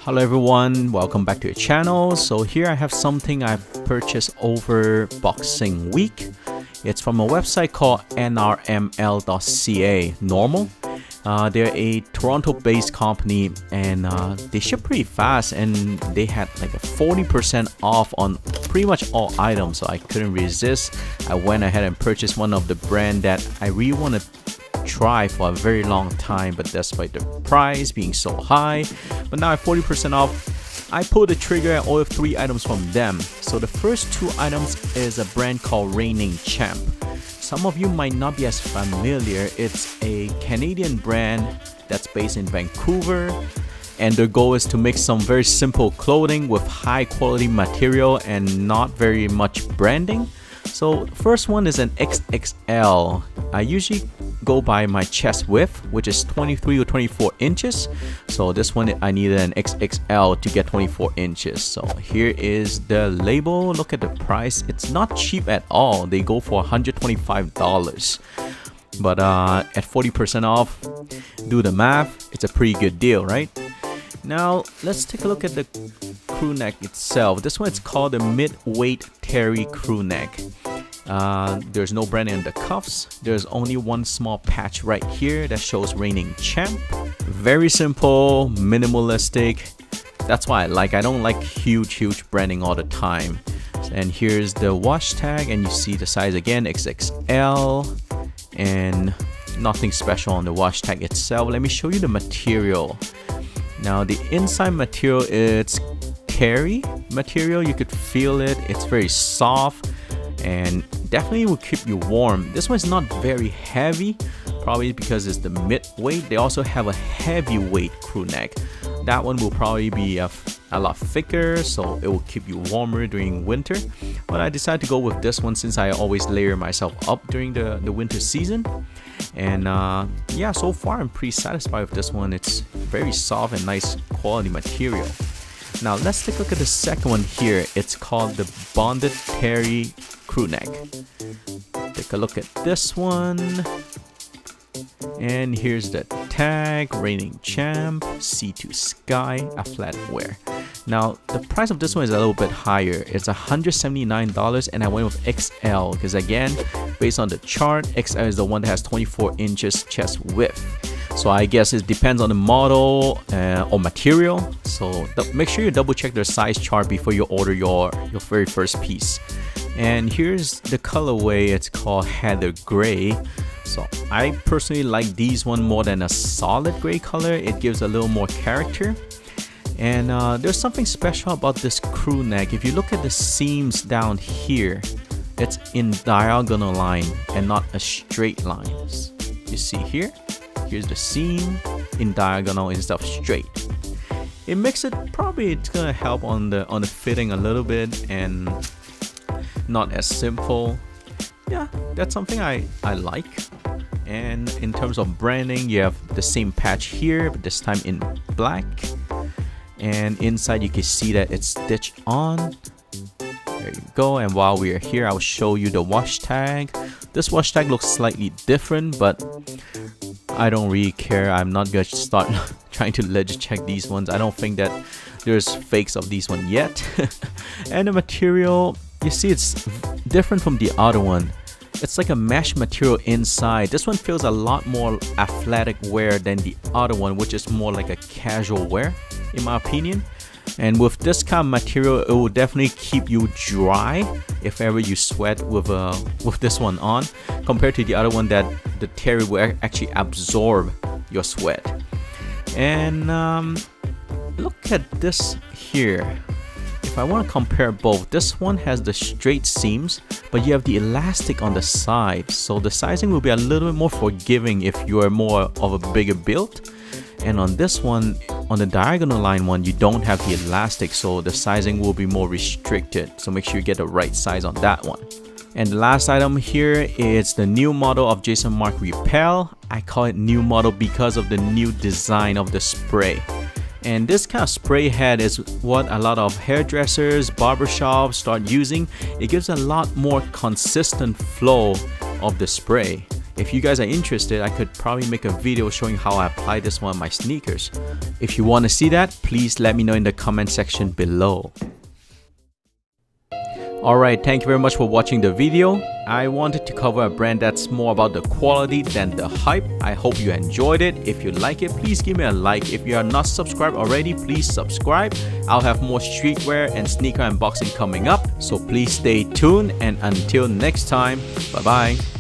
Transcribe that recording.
Hello everyone, welcome back to the channel. So here I have something I've purchased over Boxing Week. It's from a website called nrml.ca. Normal. They're a Toronto-based company and they ship pretty fast, and they had like a 40% off on pretty much all items, so I couldn't resist. I went ahead and purchased one of the brand that I really want to try for a very long time, but despite the price being so high, but now at 40% off, I pulled the trigger and ordered 3 items from them. So the first 2 items is a brand called Reigning Champ. Some of you might not be as familiar. It's a Canadian brand that's based in Vancouver, and their goal is to make some very simple clothing with high quality material and not very much branding. So the first one is an XXL. I usually go by my chest width, which is 23 or 24 inches. So this one I needed an XXL to get 24 inches. So here is the label. Look at the price. It's not cheap at all. They go for $125. But at 40% off, do the math, it's a pretty good deal, right? Now let's take a look at the Crewneck itself. This one is called the mid-weight terry Crewneck. There's no brand in the cuffs. There's only one small patch right here that shows Reigning Champ. Very simple, minimalistic. That's why I don't like huge branding all the time. And here's the wash tag, and you see the size again, XXL, and nothing special on the wash tag itself. Let me show you the material. Now the inside material, it's terry material. You could feel it. It's very soft and definitely will keep you warm. This one's not very heavy, probably because it's the mid-weight. They also have a heavyweight Crewneck. That one will probably be a lot thicker, so it will keep you warmer during winter. But I decided to go with this one since I always layer myself up during the winter season. And yeah, so far I'm pretty satisfied with this one. It's very soft and nice quality material. Now let's take a look at the second one here. It's called the Bonded Terry Crewneck. Take a look at this one. And here's the tag, Reigning Champ, C2 Sky, a flat wear. Now the price of this one is a little bit higher. It's $179, and I went with XL because, again, based on the chart, XL is the one that has 24 inches chest width. So I guess it depends on the model or material. So make sure you double check their size chart before you order your very first piece. And here's the colorway. It's called Heather Gray. So I personally like these one more than a solid gray color. It gives a little more character. And there's something special about this Crewneck. If you look at the seams down here, it's in diagonal line and not a straight line. You see here? Here's the seam in diagonal instead of straight. It makes it, probably it's gonna help on the fitting a little bit and not as simple. Yeah, that's something I like. And in terms of branding, you have the same patch here, but this time in black. And inside you can see that it's stitched on. There you go. And while we are here, I'll show you the wash tag. This wash tag looks slightly different, but I don't really care. I'm not gonna start trying to legit check these ones. I don't think that there's fakes of these one yet. And the material, you see, it's different from the other one. It's like a mesh material inside. This one feels a lot more athletic wear than the other one, which is more like a casual wear, in my opinion. And with this kind of material, it will definitely keep you dry if ever you sweat with this one on, compared to the other one that the terry will actually absorb your sweat. And look at this here. If I want to compare both, this one has the straight seams, but you have the elastic on the side, so the sizing will be a little bit more forgiving if you are more of a bigger build. And on this one, on the diagonal line one, you don't have the elastic, so the sizing will be more restricted. So make sure you get the right size on that one. And the last item here is the new model of Jason Markk Repel. I call it new model because of the new design of the spray. And this kind of spray head is what a lot of hairdressers, barbershops start using. It gives a lot more consistent flow of the spray. If you guys are interested, I could probably make a video showing how I apply this one on my sneakers. If you want to see that, please let me know in the comment section below. Alright, thank you very much for watching the video. I wanted to cover a brand that's more about the quality than the hype. I hope you enjoyed it. If you like it, please give me a like. If you are not subscribed already, please subscribe. I'll have more streetwear and sneaker unboxing coming up, so please stay tuned, and until next time, bye bye.